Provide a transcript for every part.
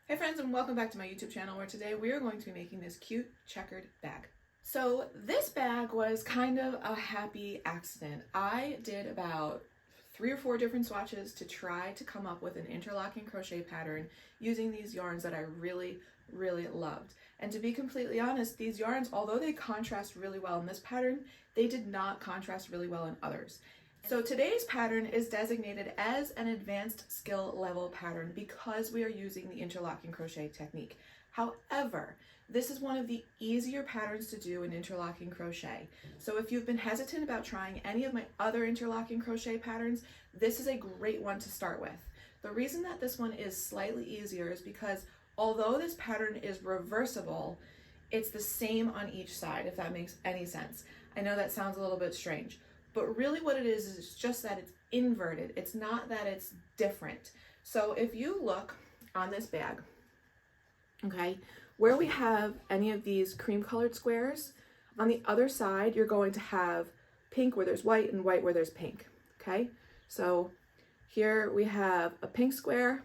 Hey friends, and welcome back to my YouTube channel, where today we are going to be making this cute checkered bag. So this bag was kind of a happy accident. I did about 3 or 4 different swatches to try to come up with an interlocking crochet pattern using these yarns that I really loved. And to be completely honest, these yarns, although they contrast really well in this pattern, they did not contrast really well in others. So today's pattern is designated as an advanced skill level pattern because we are using the interlocking crochet technique. However, this is one of the easier patterns to do in interlocking crochet. So if you've been hesitant about trying any of my other interlocking crochet patterns, this is a great one to start with. The reason that this one is slightly easier is because although this pattern is reversible, it's the same on each side, if that makes any sense. I know that sounds a little bit strange, but really what it is just that it's inverted. It's not that it's different. So if you look on this bag, okay, where we have any of these cream colored squares, on the other side, you're going to have pink where there's white and white where there's pink, okay? So here we have a pink square,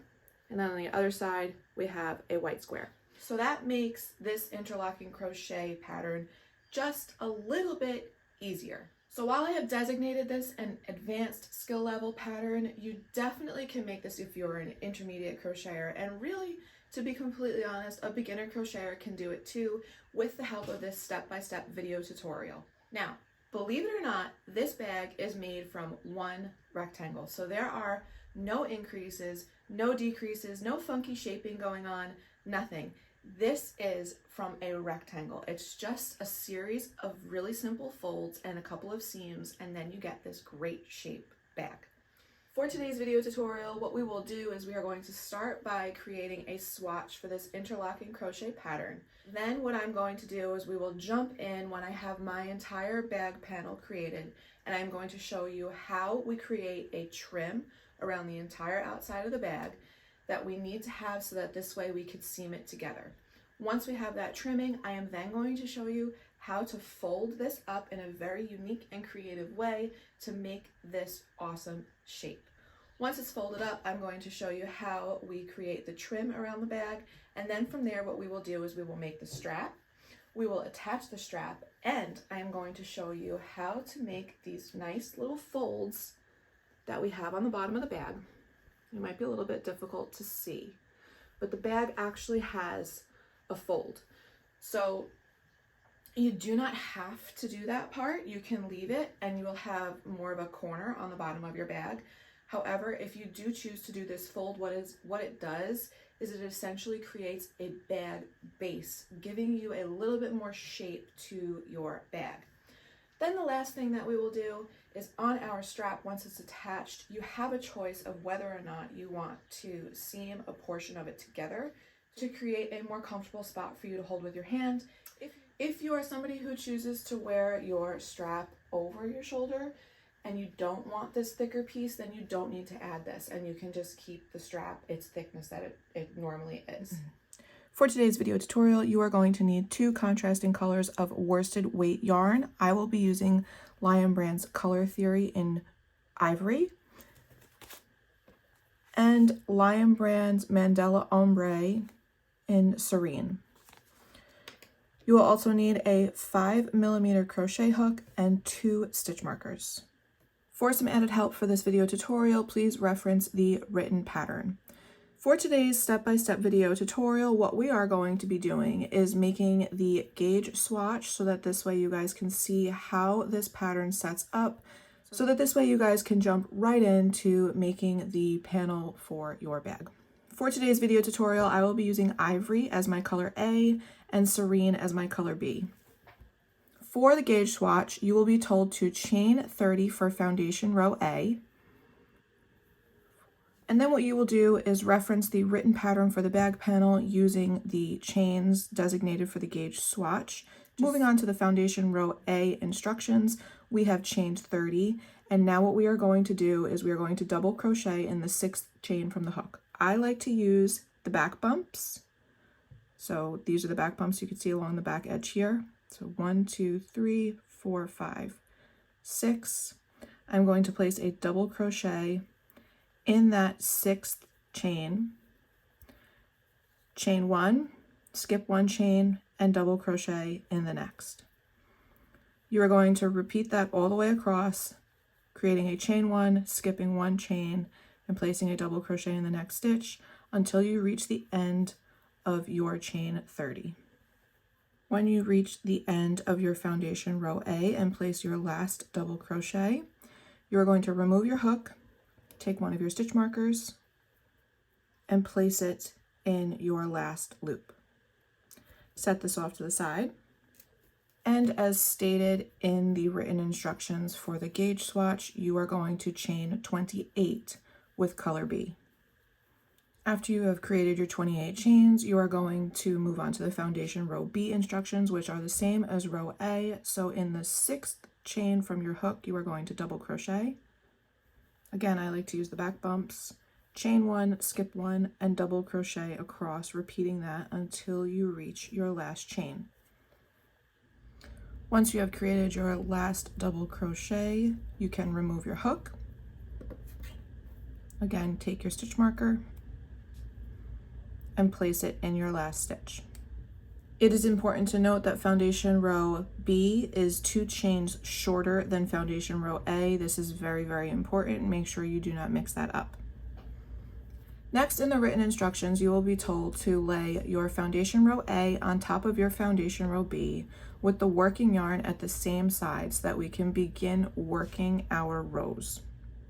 and then on the other side, we have a white square. So that makes this interlocking crochet pattern just a little bit easier. So while I have designated this an advanced skill level pattern, you definitely can make this if you're an intermediate crocheter, and really, to be completely honest, a beginner crocheter can do it too with the help of this step-by-step video tutorial. Now, believe it or not, this bag is made from one rectangle. So there are no increases, no decreases, no funky shaping going on, nothing. This is from a rectangle. It's just a series of really simple folds and a couple of seams, and then you get this great shape bag. For today's video tutorial, what we will do is we are going to start by creating a swatch for this interlocking crochet pattern. Then what I'm going to do is we will jump in when I have my entire bag panel created, and I'm going to show you how we create a trim around the entire outside of the bag that we need to have so that this way we could seam it together. Once we have that trimming, I am then going to show you how to fold this up in a very unique and creative way to make this awesome shape. Once it's folded up, I'm going to show you how we create the trim around the bag, and then from there what we will do is we will make the strap, we will attach the strap, and I am going to show you how to make these nice little folds that we have on the bottom of the bag. It might be a little bit difficult to see, but the bag actually has a fold. So you do not have to do that part. You can leave it and you will have more of a corner on the bottom of your bag. However, if you do choose to do this fold, what it does is it essentially creates a bag base, giving you a little bit more shape to your bag. Then the last thing that we will do is on our strap, once it's attached, you have a choice of whether or not you want to seam a portion of it together to create a more comfortable spot for you to hold with your hand. If you are somebody who chooses to wear your strap over your shoulder and you don't want this thicker piece, then you don't need to add this, and you can just keep the strap its thickness that it normally is. For today's video tutorial, you are going to need 2 contrasting colors of worsted weight yarn. I will be using Lion Brand's Color Theory in Ivory and Lion Brand's Mandala Ombre in Serene. You will also need a 5mm crochet hook and 2 stitch markers. For some added help for this video tutorial, please reference the written pattern. For today's step-by-step video tutorial, what we are going to be doing is making the gauge swatch so that this way you guys can see how this pattern sets up, so that this way you guys can jump right into making the panel for your bag. For today's video tutorial, I will be using Ivory as my color A and Serene as my color B. For the gauge swatch, you will be told to chain 30 for foundation row A. And then what you will do is reference the written pattern for the bag panel using the chains designated for the gauge swatch. Moving on to the foundation row A instructions, we have chained 30. And now what we are going to do is we are going to double crochet in the 6th chain from the hook. I like to use the back bumps. So these are the back bumps you can see along the back edge here. So 1, 2, 3, 4, 5, 6. I'm going to place a double crochet in that 6th chain, chain one, skip one chain, and double crochet in the next. You are going to repeat that all the way across, creating a chain one, skipping one chain, and placing a double crochet in the next stitch until you reach the end of your chain 30. When you reach the end of your foundation row A and place your last double crochet, you are going to remove your hook, take one of your stitch markers, and place it in your last loop. Set this off to the side. And as stated in the written instructions for the gauge swatch, you are going to chain 28 with color B. After you have created your 28 chains, you are going to move on to the foundation row B instructions, which are the same as row A. So in the 6th chain from your hook, you are going to double crochet. Again, I like to use the back bumps. Chain one, skip one, and double crochet across, repeating that until you reach your last chain. Once you have created your last double crochet, you can remove your hook. Again, take your stitch marker and place it in your last stitch. It is important to note that foundation row B is 2 chains shorter than foundation row A. This is very, very important. Make sure you do not mix that up. Next, in the written instructions, you will be told to lay your foundation row A on top of your foundation row B with the working yarn at the same side so that we can begin working our rows.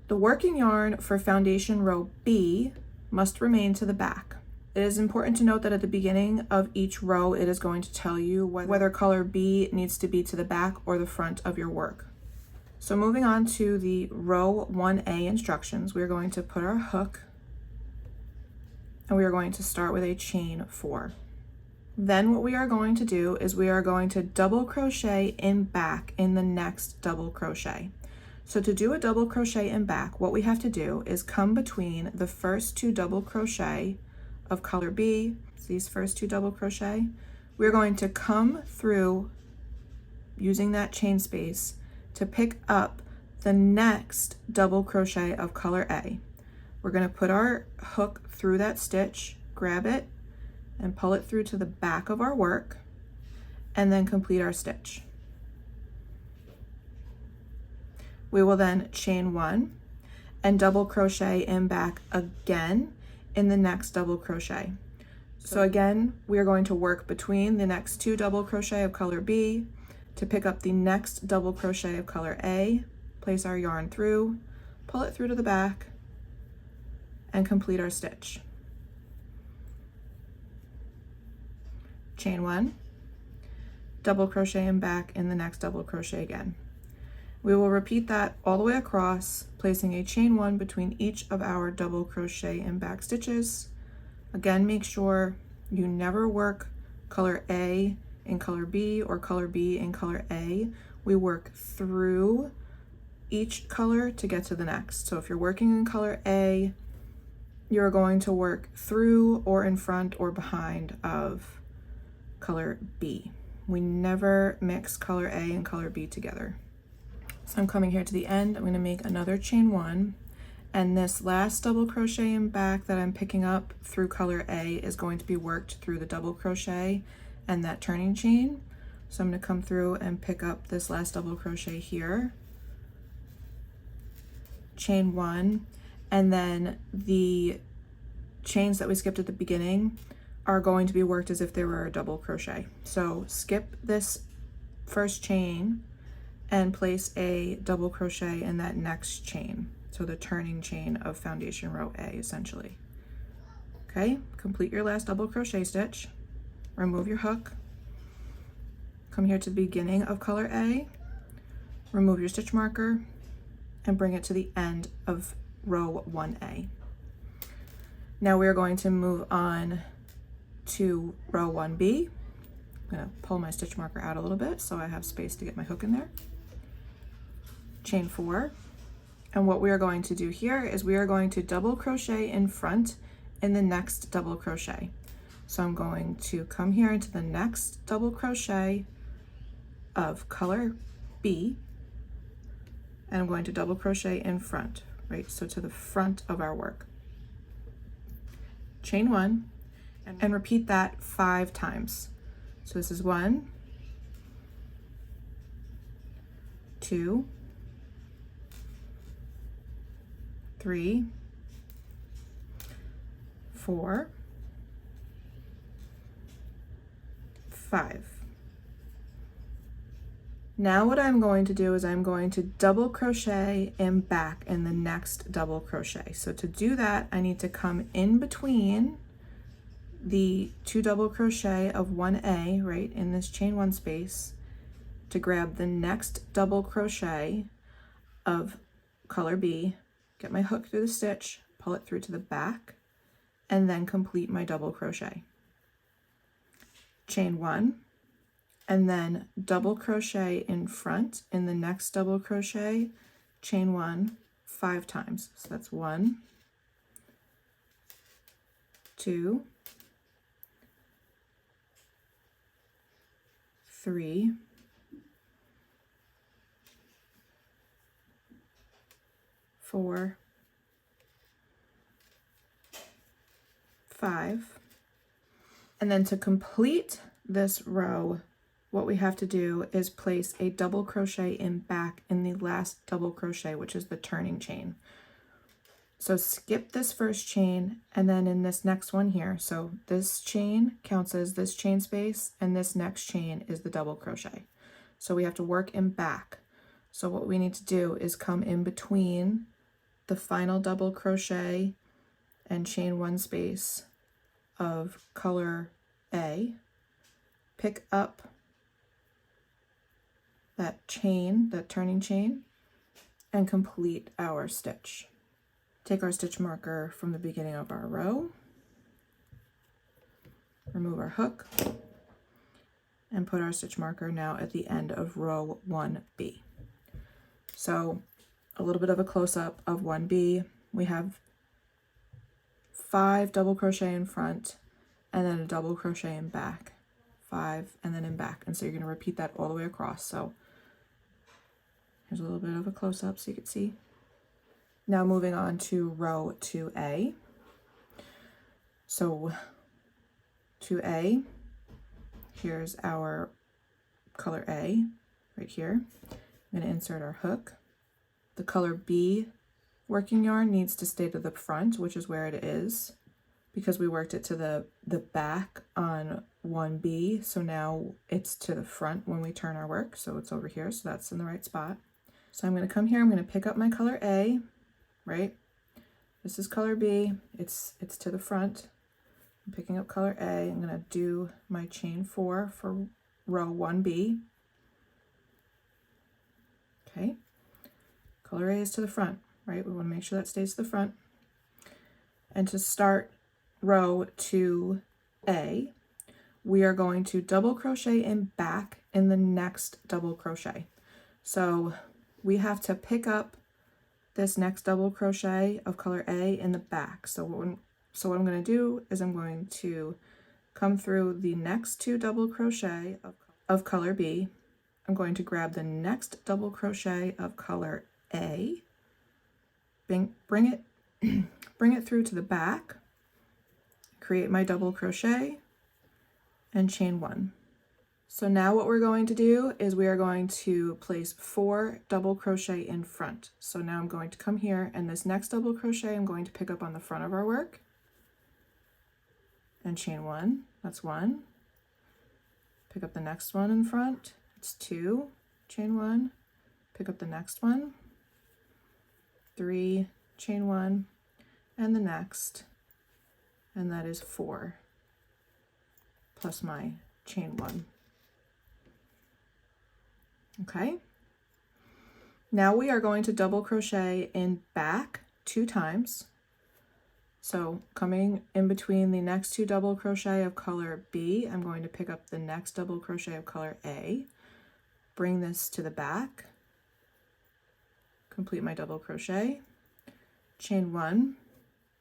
The working yarn for foundation row B must remain to the back. It is important to note that at the beginning of each row, it is going to tell you whether color B needs to be to the back or the front of your work. So moving on to the row 1A instructions, we're going to put our hook and we are going to start with a chain 4. Then what we are going to do is we are going to double crochet in back in the next double crochet. So to do a double crochet in back, what we have to do is come between the first 2 double crochet of color B, these first 2 double crochet, we're going to come through using that chain space to pick up the next double crochet of color A. We're going to put our hook through that stitch, grab it, and pull it through to the back of our work, and then complete our stitch. We will then chain 1 and double crochet in back again in the next double crochet. So again, we are going to work between the next 2 double crochet of color B to pick up the next double crochet of color A, place our yarn through, pull it through to the back, and complete our stitch. Chain 1, double crochet in back in the next double crochet again. We will repeat that all the way across, placing a chain 1 between each of our double crochet in back stitches. Again, make sure you never work color A in color B or color B in color A. We work through each color to get to the next. So if you're working in color A, you're going to work through or in front or behind of color B. We never mix color A and color B together. So I'm coming here to the end. I'm going to make another chain 1, and this last double crochet in back that I'm picking up through color A is going to be worked through the double crochet and that turning chain. So I'm going to come through and pick up this last double crochet here, chain 1, and then the chains that we skipped at the beginning are going to be worked as if they were a double crochet. So skip this first chain and place a double crochet in that next chain, so the turning chain of foundation row A essentially. Okay, complete your last double crochet stitch, remove your hook, come here to the beginning of color A, remove your stitch marker, and bring it to the end of row 1A. Now we are going to move on to row 1B. I'm going to pull my stitch marker out a little bit so I have space to get my hook in there. Chain 4, and what we are going to do here is we are going to double crochet in front in the next double crochet. So I'm going to come here into the next double crochet of color B, and I'm going to double crochet in front, right? So to the front of our work. Chain 1, and repeat that 5 times. So this is 1, 2, 3, 4, 5. Now what I'm going to do is I'm going to double crochet in back in the next double crochet. So to do that, I need to come in between the 2 double crochet of 1A, right, in this chain 1 space, to grab the next double crochet of color B, get my hook through the stitch, pull it through to the back, and then complete my double crochet. Chain 1, and then double crochet in front in the next double crochet, chain 1 5 times. So that's 1, 2, 3, 4, 5. And then to complete this row, what we have to do is place a double crochet in back in the last double crochet, which is the turning chain. So skip this first chain, and then in this next one here, so this chain counts as this chain space, and this next chain is the double crochet. So we have to work in back. So what we need to do is come in between the final double crochet and chain 1 space of color A, pick up that chain, that turning chain, and complete our stitch. Take our stitch marker from the beginning of our row, remove our hook, and put our stitch marker now at the end of row 1B. So a little bit of a close-up of 1B. We have 5 double crochet in front, and then a double crochet in back, 5, and then in back. And so you're going to repeat that all the way across. So here's a little bit of a close-up so you can see. Now moving on to row 2A. So 2A, here's our color A right here. I'm going to insert our hook. The color B working yarn needs to stay to the front, which is where it is, because we worked it to the back on 1B. So now it's to the front when we turn our work. So it's over here. So that's in the right spot. So I'm going to come here. I'm going to pick up my color A, right? This is color B. It's to the front. I'm picking up color A. I'm going to do my chain 4 for row 1B. Okay. Color A is to the front, right? We want to make sure that stays to the front. And to start row 2A, we are going to double crochet in back in the next double crochet. So we have to pick up this next double crochet of color A in the back. So what I'm going to do is I'm going to come through the next 2 double crochet of color B. I'm going to grab the next double crochet of color A, bring it through to the back, create my double crochet, and chain 1. So now what we're going to do is we are going to place 4 double crochet in front. So now I'm going to come here, and this next double crochet I'm going to pick up on the front of our work and chain 1. That's 1. Pick up the next one in front. It's 2, chain 1. Pick up the next one, 3, chain 1, and the next, and that is 4 plus my chain 1. Okay, now we are going to double crochet in back 2 times. So coming in between the next 2 double crochet of color B, I'm going to pick up the next double crochet of color A, bring this to the back, complete my double crochet, chain 1,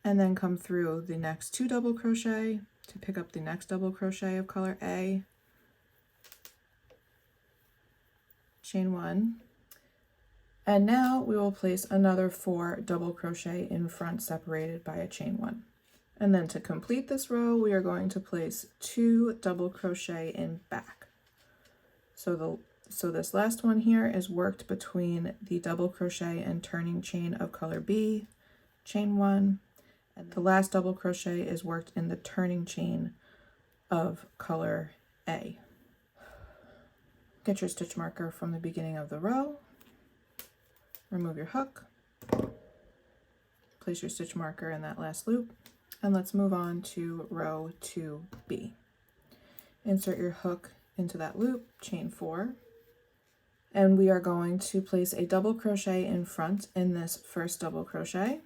and then come through the next 2 double crochet to pick up the next double crochet of color A, chain 1, and now we will place another 4 double crochet in front separated by a chain 1. And then to complete this row, we are going to place 2 double crochet in back. So this last one here is worked between the double crochet and turning chain of color B, chain 1, and the last double crochet is worked in the turning chain of color A. Get your stitch marker from the beginning of the row, remove your hook, place your stitch marker in that last loop, and let's move on to row 2B. Insert your hook into that loop, chain 4, and we are going to place a double crochet in front in this first double crochet,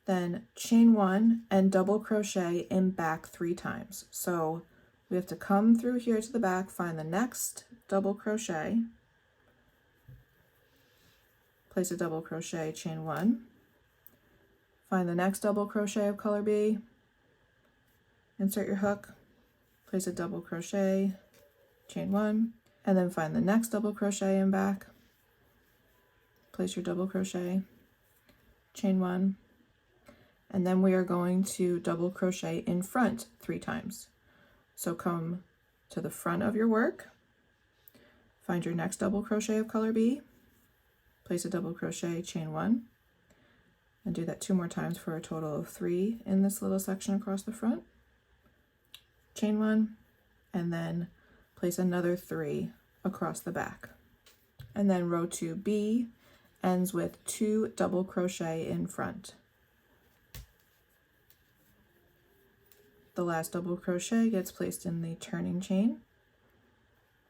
then chain 1 and double crochet in back 3 times. So we have to come through here to the back, find the next double crochet, place a double crochet, chain 1, find the next double crochet of color B, insert your hook, place a double crochet, chain 1, and then find the next double crochet in back, place your double crochet, chain 1, and then we are going to double crochet in front 3 times. So come to the front of your work, find your next double crochet of color B, place a double crochet, chain 1, and do that 2 more times for a total of 3 in this little section across the front, chain 1, and then place another 3 across the back. And then row 2B ends with 2 double crochet in front. The last double crochet gets placed in the turning chain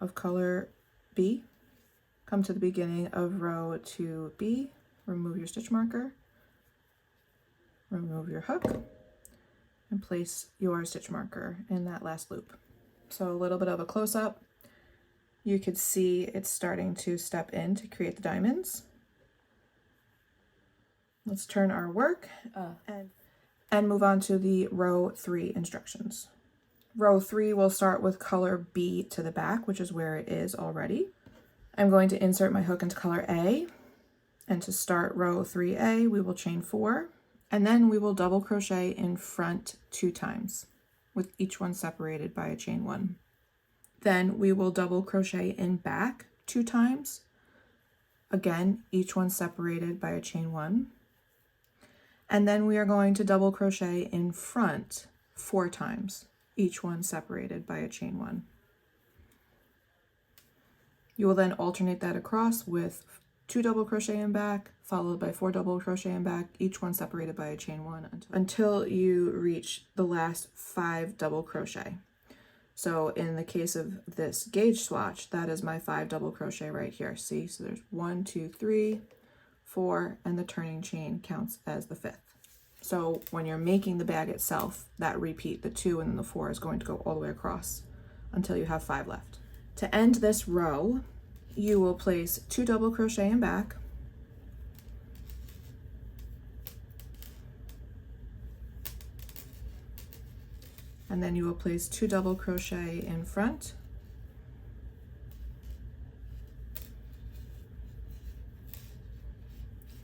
of color B. Come to the beginning of row 2B, remove your stitch marker, remove your hook, and place your stitch marker in that last loop. So a little bit of a close-up. You could see it's starting to step in to create the diamonds. Let's turn our work and move on to the row 3 instructions. Row 3 will start with color B to the back, which is where it is already. I'm going to insert my hook into color A, and to start row 3A, we will chain 4, and then we will double crochet in front 2 times, with each one separated by a chain 1. Then we will double crochet in back 2 times, again, each one separated by a chain 1. And then we are going to double crochet in front 4 times, each one separated by a chain 1. You will then alternate that across with 2 double crochet in back, followed by 4 double crochet in back, each one separated by a chain 1 until you reach the last 5 double crochet. So in the case of this gauge swatch, that is my 5 double crochet right here. See, so there's 1, 2, 3, 4, and the turning chain counts as the 5th. So when you're making the bag itself, that repeat, the 2 and then the 4 is going to go all the way across until you have 5 left. To end this row, you will place 2 double crochet in back, and then you will place 2 double crochet in front,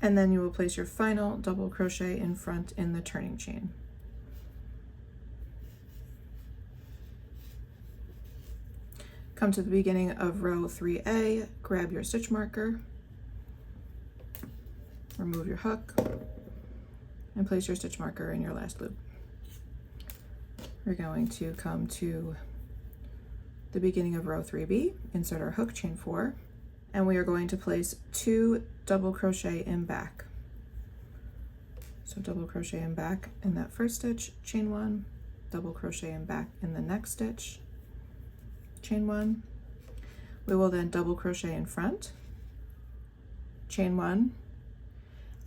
and then you will place your final double crochet in front in the turning chain. Come to the beginning of row 3A, grab your stitch marker, remove your hook, and place your stitch marker in your last loop. We're going to come to the beginning of row 3B, insert our hook, chain 4, and we are going to place 2 double crochet in back. So double crochet in back in that first stitch, chain 1, double crochet in back in the next stitch, chain 1. We will then double crochet in front, chain 1,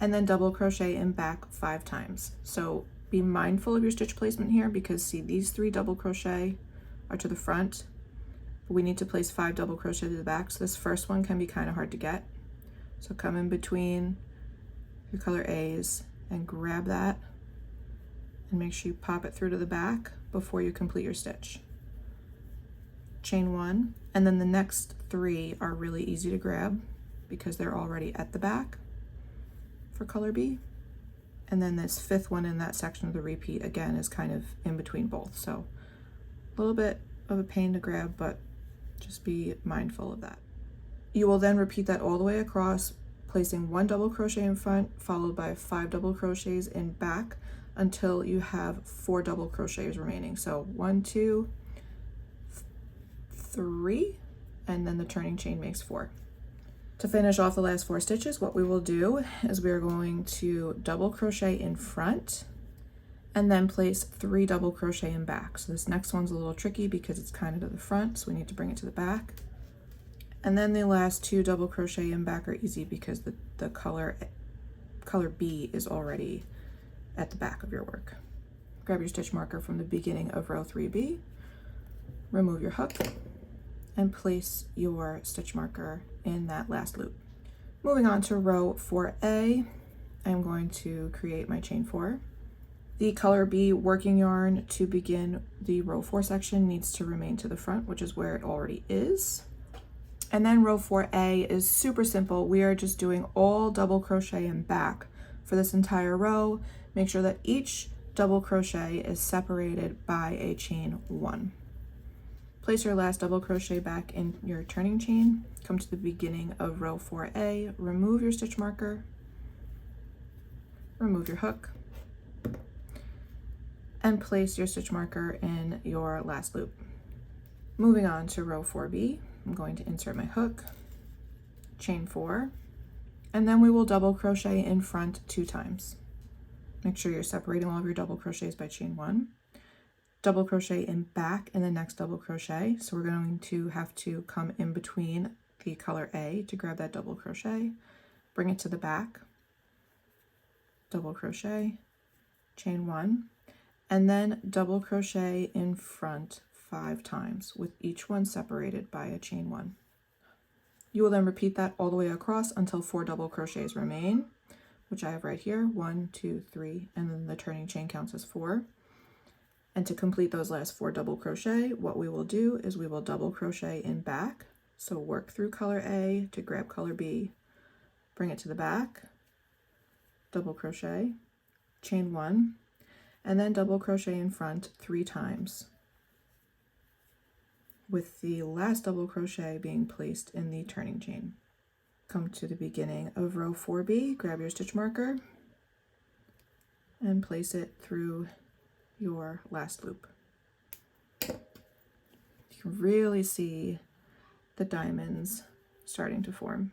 and then double crochet in back 5 times. So be mindful of your stitch placement here, because see, these 3 double crochet are to the front, but we need to place 5 double crochet to the back. So this first one can be kind of hard to get. So come in between your color A's and grab that, and make sure you pop it through to the back before you complete your stitch. Chain 1, and then the next 3 are really easy to grab because they're already at the back for color B. And then this fifth one in that section of the repeat again is kind of in between both. So a little bit of a pain to grab, but just be mindful of that. You will then repeat that all the way across, placing 1 double crochet in front, followed by 5 double crochets in back until you have 4 double crochets remaining. So 1, 2, 3, and then the turning chain makes 4. To finish off the last 4 stitches, what we will do is we are going to double crochet in front and then place 3 double crochet in back. So this next one's a little tricky because it's kind of to the front, so we need to bring it to the back. And then the last 2 double crochet in back are easy because the color B is already at the back of your work. Grab your stitch marker from the beginning of row 3B, remove your hook, and place your stitch marker in that last loop. Moving on to row 4A, I'm going to create my chain 4. The color B working yarn to begin the row 4 section needs to remain to the front, which is where it already is. And then row 4A is super simple. We are just doing all double crochet in back for this entire row. Make sure that each double crochet is separated by a chain 1. Place your last double crochet back in your turning chain, come to the beginning of row 4A, remove your stitch marker, remove your hook, and place your stitch marker in your last loop. Moving on to row 4B, I'm going to insert my hook, chain 4, and then we will double crochet in front 2 times. Make sure you're separating all of your double crochets by chain 1. Double crochet in back in the next double crochet. So we're going to have to come in between the color A to grab that double crochet, bring it to the back, double crochet, chain 1, and then double crochet in front 5 times with each one separated by a chain 1. You will then repeat that all the way across until 4 double crochets remain, which I have right here, 1, 2, 3, and then the turning chain counts as 4. And to complete those last 4 double crochet, what we will do is we will double crochet in back. So work through color A to grab color B, bring it to the back, double crochet, chain 1, and then double crochet in front 3 times, with the last double crochet being placed in the turning chain. Come to the beginning of row 4B, grab your stitch marker, and place it through your last loop. You can really see the diamonds starting to form.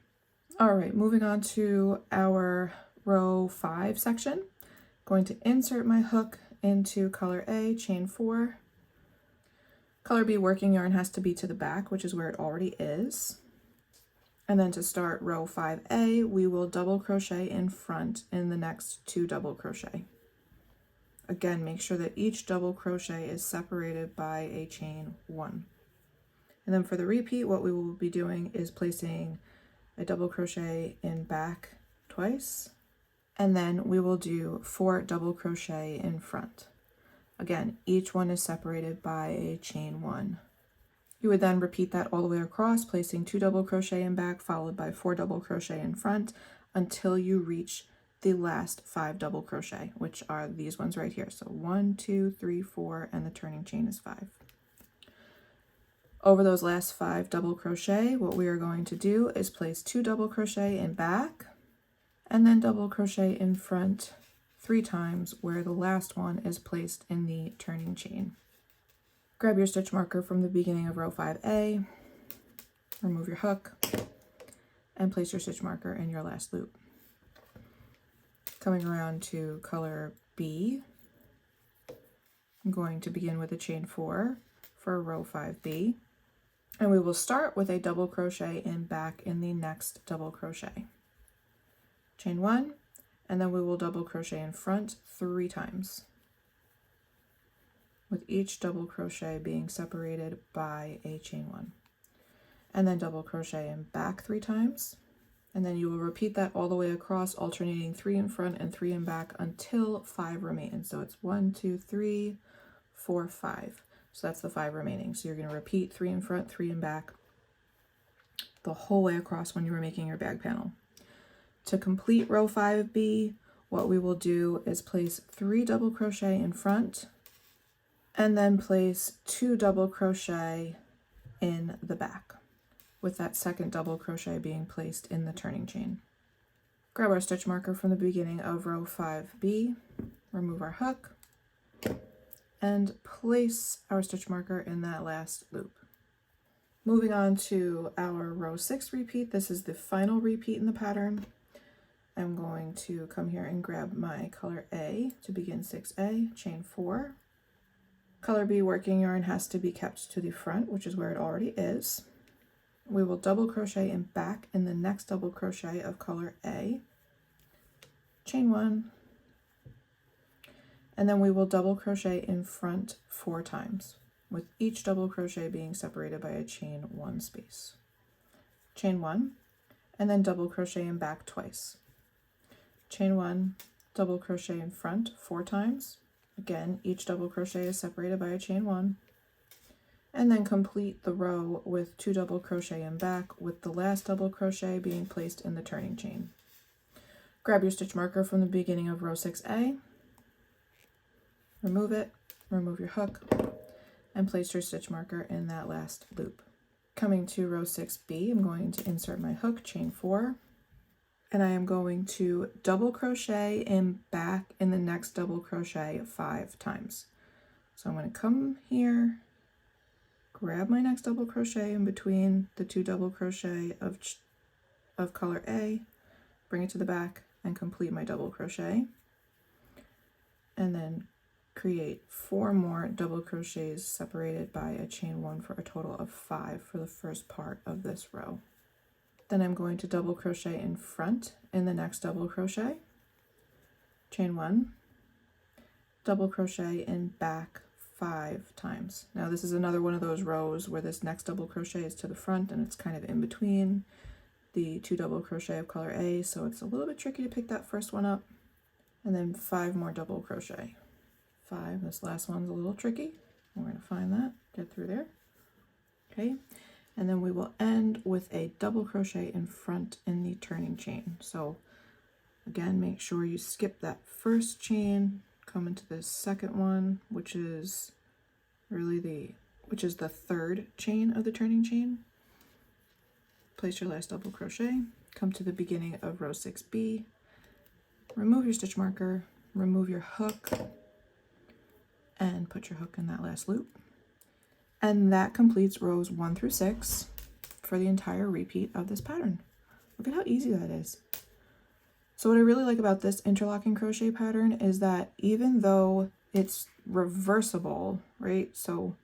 All right, moving on to our row 5 section. Going to insert my hook into color A, chain 4. Color B working yarn has to be to the back, which is where it already is. And then to start row 5A, we will double crochet in front in the next 2 double crochet. Again, make sure that each double crochet is separated by a chain 1. And then for the repeat, what we will be doing is placing a double crochet in back twice, and then we will do 4 double crochet in front. Again, each one is separated by a chain 1. You would then repeat that all the way across, placing 2 double crochet in back, followed by 4 double crochet in front until you reach the last 5 double crochet, which are these ones right here. So 1, 2, 3, 4, and the turning chain is 5. Over those last 5 double crochet, what we are going to do is place 2 double crochet in back and then double crochet in front 3 times, where the last one is placed in the turning chain. Grab your stitch marker from the beginning of row 5A, remove your hook, and place your stitch marker in your last loop. Coming around to color B, I'm going to begin with a chain 4 for row 5B, and we will start with a double crochet in back in the next double crochet. Chain 1, and then we will double crochet in front 3 times, with each double crochet being separated by a chain 1. And then double crochet in back 3 times, and then you will repeat that all the way across, alternating 3 in front and 3 in back until 5 remain. So it's 1, 2, 3, 4, 5. So that's the 5 remaining. So you're going to repeat 3 in front, 3 in back the whole way across when you were making your bag panel. To complete row 5B, what we will do is place 3 double crochet in front and then place 2 double crochet in the back, with that second double crochet being placed in the turning chain. Grab our stitch marker from the beginning of row 5B, remove our hook, and place our stitch marker in that last loop. Moving on to our row 6 repeat, this is the final repeat in the pattern. I'm going to come here and grab my color A to begin 6A, chain 4. Color B working yarn has to be kept to the front, which is where it already is. We will double crochet in back in the next double crochet of color A, chain 1, and then we will double crochet in front 4 times, with each double crochet being separated by a chain 1 space. Chain 1, and then double crochet in back twice. Chain 1, double crochet in front 4 times. Again, each double crochet is separated by a chain 1. And then complete the row with 2 double crochet in back, with the last double crochet being placed in the turning chain. Grab your stitch marker from the beginning of row 6A, remove it, remove your hook, and place your stitch marker in that last loop. Coming to row 6B, I'm going to insert my hook, chain 4, and I am going to double crochet in back in the next double crochet 5 times. So I'm going to come here, grab my next double crochet in between the 2 double crochet of color A, bring it to the back, and complete my double crochet, and then create 4 more double crochets separated by a chain 1 for a total of 5 for the first part of this row. Then I'm going to double crochet in front in the next double crochet, chain 1, double crochet in back 5 times. Now this is another one of those rows where this next double crochet is to the front and it's kind of in between the 2 double crochet of color A, so it's a little bit tricky to pick that first one up. And then 5 more double crochet. 5, this last one's a little tricky. We're going to find that, get through there. Okay, and then we will end with a double crochet in front in the turning chain. So again, make sure you skip that first chain, come into the second one, which is really the third chain of the turning chain. Place your last double crochet, come to the beginning of row 6B, remove your stitch marker, remove your hook, and put your hook in that last loop. And that completes rows 1 through 6 for the entire repeat of this pattern. Look at how easy that is. So what I really like about this interlocking crochet pattern is that even though it's reversible, right? So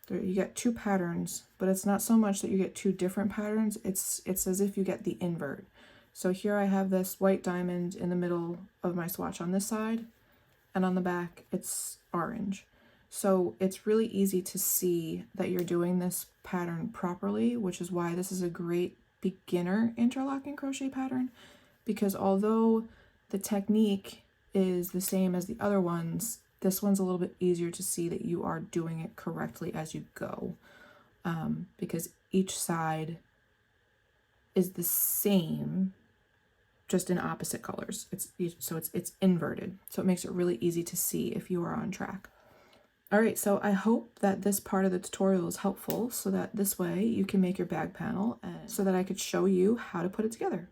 there, you get 2 patterns, but it's not so much that you get 2 different patterns. It's as if you get the invert. So here I have this white diamond in the middle of my swatch on this side, and on the back it's orange. So it's really easy to see that you're doing this pattern properly, which is why this is a great beginner interlocking crochet pattern, because although the technique is the same as the other ones, this one's a little bit easier to see that you are doing it correctly as you go, because each side is the same, just in opposite colors. It's inverted, so it makes it really easy to see if you are on track. All right, so I hope that this part of the tutorial is helpful, so that this way you can make your bag panel, and so that I could show you how to put it together.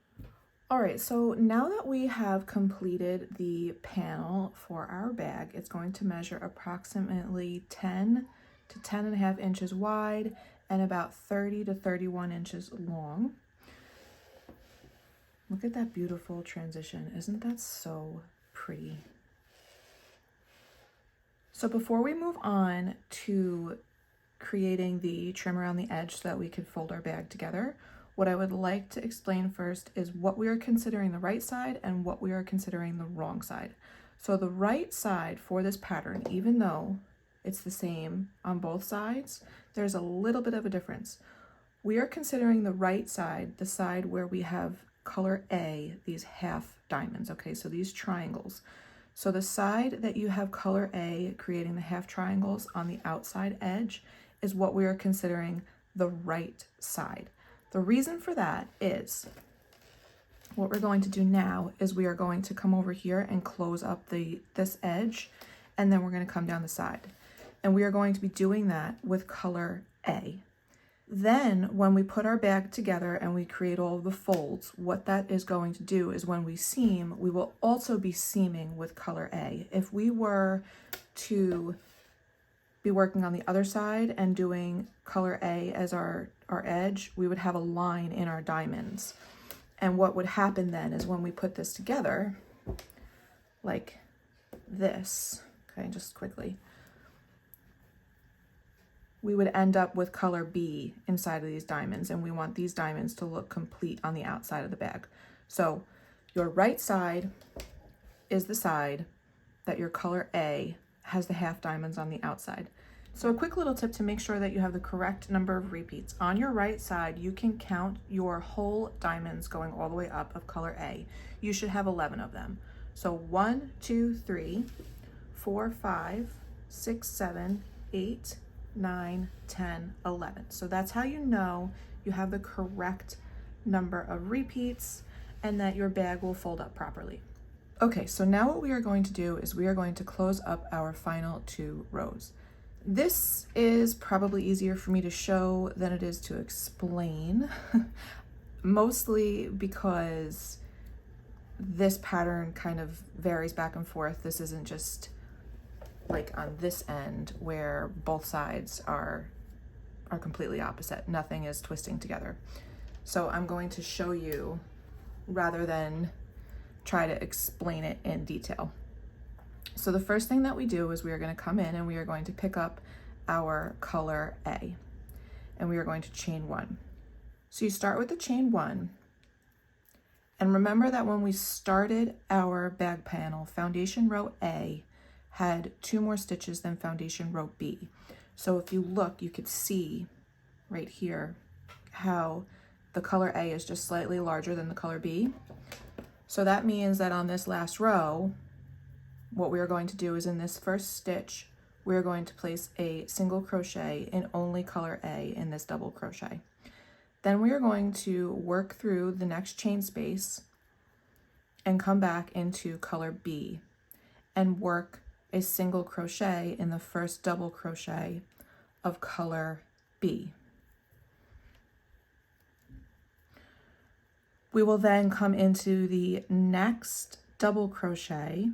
All right, so now that we have completed the panel for our bag, it's going to measure approximately 10 to 10.5 inches wide and about 30 to 31 inches long. Look at that beautiful transition. Isn't that so pretty? So before we move on to creating the trim around the edge so that we can fold our bag together, what I would like to explain first is what we are considering the right side and what we are considering the wrong side. So the right side for this pattern, even though it's the same on both sides, there's a little bit of a difference. We are considering the right side, the side where we have color A, these half diamonds, okay, so these triangles. So the side that you have color A creating the half triangles on the outside edge is what we are considering the right side. The reason for that is What we're going to do now is we are going to come over here and close up this edge, and then we're going to come down the side. And we are going to be doing that with color A. Then when we put our bag together and we create all of the folds, what that is going to do is when we seam, we will also be seaming with color A. If we were to be working on the other side and doing color A as our edge, we would have a line in our diamonds. And what would happen then is when we put this together, like this, okay, just quickly, we would end up with color B inside of these diamonds, and we want these diamonds to look complete on the outside of the bag. So your right side is the side that your color A has the half diamonds on the outside. So a quick little tip to make sure that you have the correct number of repeats. On your right side, you can count your whole diamonds going all the way up of color A. You should have 11 of them. So 1, 2, 3, 4, 5, 6, 7, 8, 9, 10, 11. So that's how you know you have the correct number of repeats and that your bag will fold up properly. Okay, so now what we are going to do is we are going to close up our final 2 rows. This is probably easier for me to show than it is to explain, mostly because this pattern kind of varies back and forth. This isn't just like on this end where both sides are completely opposite. Nothing is twisting together. So I'm going to show you rather than try to explain it in detail. So the first thing that we do is we are going to come in and we are going to pick up our color A, and we are going to chain 1. So you start with the chain 1, and remember that when we started our bag panel, foundation row A had 2 more stitches than foundation row B. So if you look, you could see right here how the color A is just slightly larger than the color B. So that means that on this last row, what we are going to do is in this first stitch, we are going to place a single crochet in only color A in this double crochet. Then we are going to work through the next chain space and come back into color B and work a single crochet in the first double crochet of color B. We will then come into the next double crochet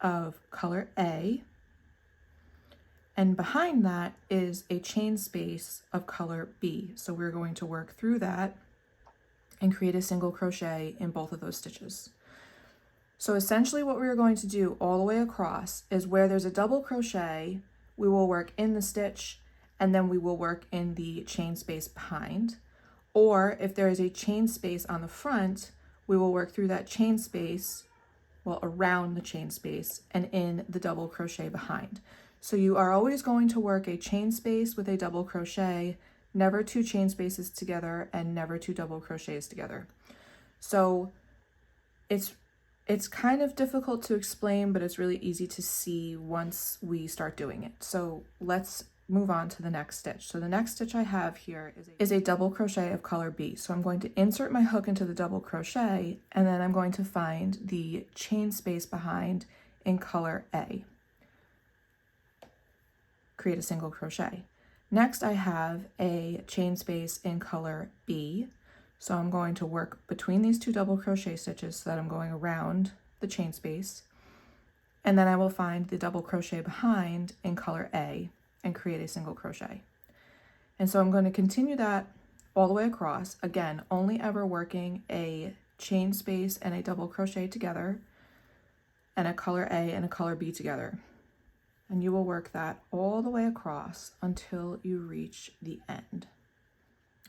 of color A, and behind that is a chain space of color B. So we're going to work through that and create a single crochet in both of those stitches. So essentially what we're going to do all the way across is where there's a double crochet, we will work in the stitch and then we will work in the chain space behind. Or if there is a chain space on the front, we will work through that chain space, well, around the chain space and in the double crochet behind. So you are always going to work a chain space with a double crochet, never 2 chain spaces together and never 2 double crochets together. So it's kind of difficult to explain, but it's really easy to see once we start doing it. So let's move on to the next stitch. So the next stitch I have here is a double crochet of color B. So I'm going to insert my hook into the double crochet, and then I'm going to find the chain space behind in color A. Create a single crochet. Next I have a chain space in color B. So I'm going to work between these 2 double crochet stitches so that I'm going around the chain space. And then I will find the double crochet behind in color A and create a single crochet. And so I'm going to continue that all the way across. Again, only ever working a chain space and a double crochet together, and a color A and a color B together. And you will work that all the way across until you reach the end.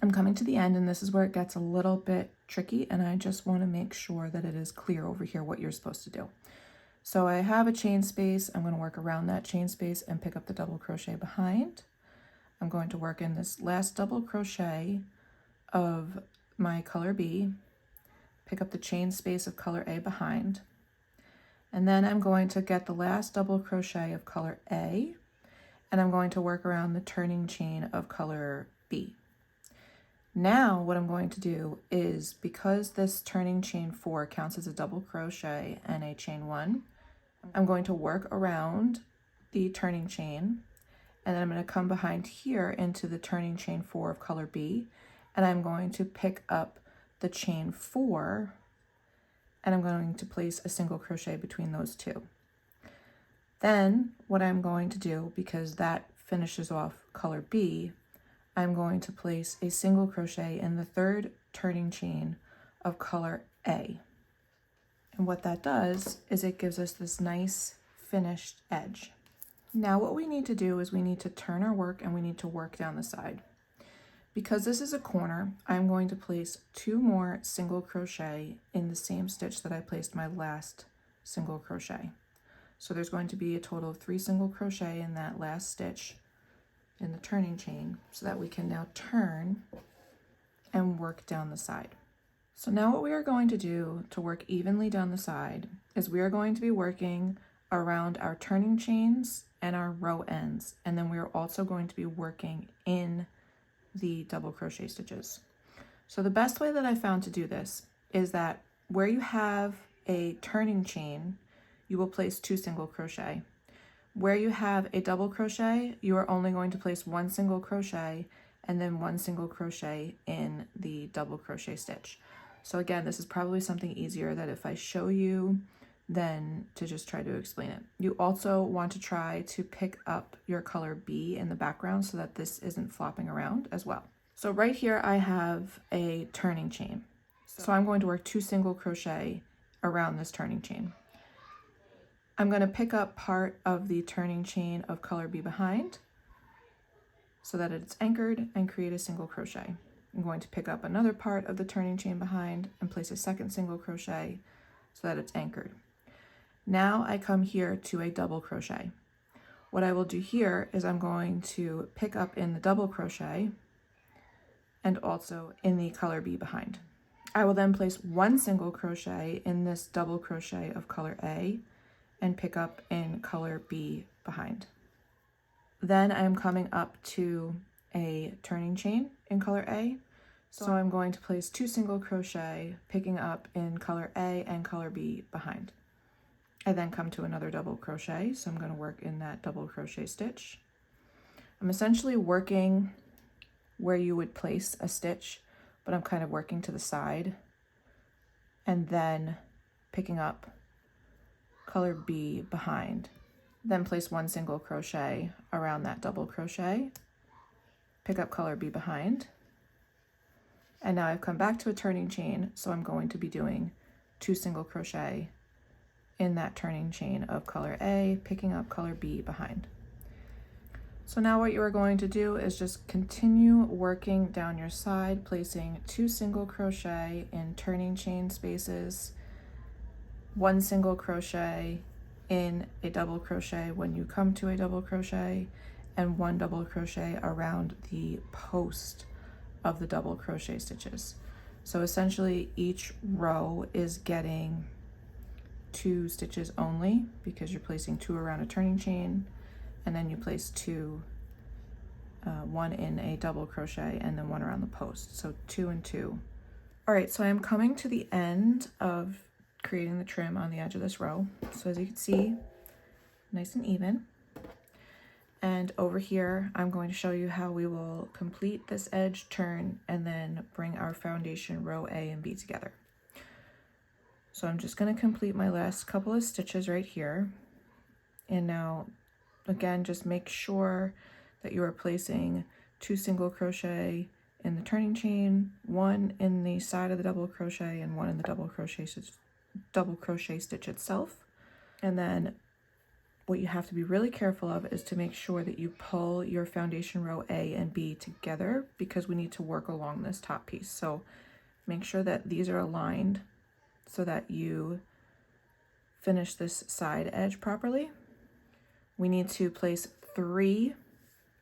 I'm coming to the end, and this is where it gets a little bit tricky, and I just want to make sure that it is clear over here what you're supposed to do. So I have a chain space. I'm going to work around that chain space and pick up the double crochet behind. I'm going to work in this last double crochet of my color B, pick up the chain space of color A behind, and then I'm going to get the last double crochet of color A, and I'm going to work around the turning chain of color B. Now what I'm going to do is, because this turning chain 4 counts as a double crochet and a chain 1, I'm going to work around the turning chain, and then I'm going to come behind here into the turning chain 4 of color B, and I'm going to pick up the chain 4, and I'm going to place a single crochet between those two. Then what I'm going to do, because that finishes off color B, I'm going to place a single crochet in the third turning chain of color A. And what that does is it gives us this nice finished edge. Now what we need to do is we need to turn our work and we need to work down the side. Because this is a corner, I'm going to place 2 more single crochet in the same stitch that I placed my last single crochet. So there's going to be a total of 3 single crochet in that last stitch in the turning chain, so that we can now turn and work down the side. So now what we are going to do to work evenly down the side is we are going to be working around our turning chains and our row ends, and then we are also going to be working in the double crochet stitches. So the best way that I found to do this is that where you have a turning chain, you will place 2 single crochet. Where you have a double crochet, you are only going to place 1 single crochet and then 1 single crochet in the double crochet stitch. So again, this is probably something easier that if I show you, than to just try to explain it. You also want to try to pick up your color B in the background so that this isn't flopping around as well. So right here I have a turning chain. So I'm going to work 2 single crochet around this turning chain. I'm going to pick up part of the turning chain of color B behind so that it's anchored and create a single crochet. I'm going to pick up another part of the turning chain behind and place a second single crochet so that it's anchored. Now I come here to a double crochet. What I will do here is I'm going to pick up in the double crochet and also in the color B behind. I will then place 1 single crochet in this double crochet of color A and pick up in color B behind. Then I'm coming up to a turning chain in color A. So I'm going to place 2 single crochet, picking up in color A and color B behind. I then come to another double crochet, so I'm going to work in that double crochet stitch. I'm essentially working where you would place a stitch, but I'm kind of working to the side, and then picking up color B behind. Then place 1 single crochet around that double crochet, pick up color B behind, and now I've come back to a turning chain, so I'm going to be doing 2 single crochet in that turning chain of color A, picking up color B behind. So now what you are going to do is just continue working down your side, placing 2 single crochet in turning chain spaces, 1 single crochet in a double crochet when you come to a double crochet, and 1 double crochet around the post of the double crochet stitches. So essentially each row is getting 2 stitches only, because you're placing 2 around a turning chain, and then you place 2, 1 in a double crochet and then 1 around the post, so 2 and 2. All right, so I'm coming to the end of creating the trim on the edge of this row. So as you can see, nice and even. And over here, I'm going to show you how we will complete this edge turn and then bring our foundation row A and B together. So I'm just going to complete my last couple of stitches right here. And now, again, just make sure that you are placing 2 single crochet in the turning chain, 1 in the side of the double crochet, and 1 in the double crochet stitch itself. And then what you have to be really careful of is to make sure that you pull your foundation row A and B together, because we need to work along this top piece. So make sure that these are aligned so that you finish this side edge properly. We need to place 3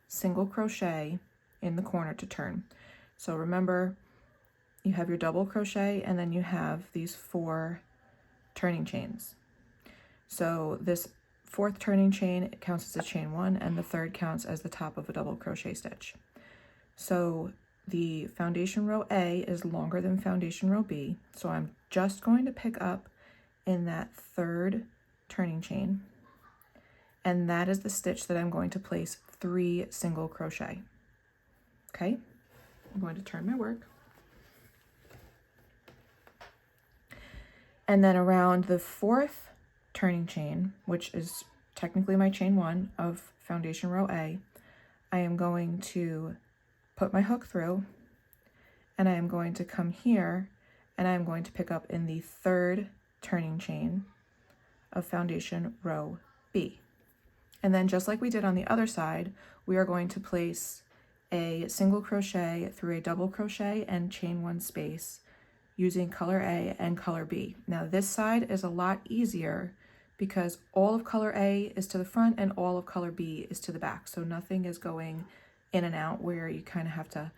single crochet in the corner to turn. So remember, you have your double crochet and then you have these 4 turning chains. So this 4th turning chain counts as a chain 1, and the 3rd counts as the top of a double crochet stitch. So the foundation row A is longer than foundation row B, so I'm just going to pick up in that third turning chain, and that is the stitch that I'm going to place 3 single crochet. Okay, I'm going to turn my work. And then around the 4th turning chain, which is technically my chain 1 of foundation row A, I am going to put my hook through, and I am going to come here, and I am going to pick up in the 3rd turning chain of foundation row B. And then just like we did on the other side, we are going to place a single crochet through a double crochet and chain 1 space using color A and color B. Now this side is a lot easier because all of color A is to the front and all of color B is to the back. So nothing is going in and out where you kind of have to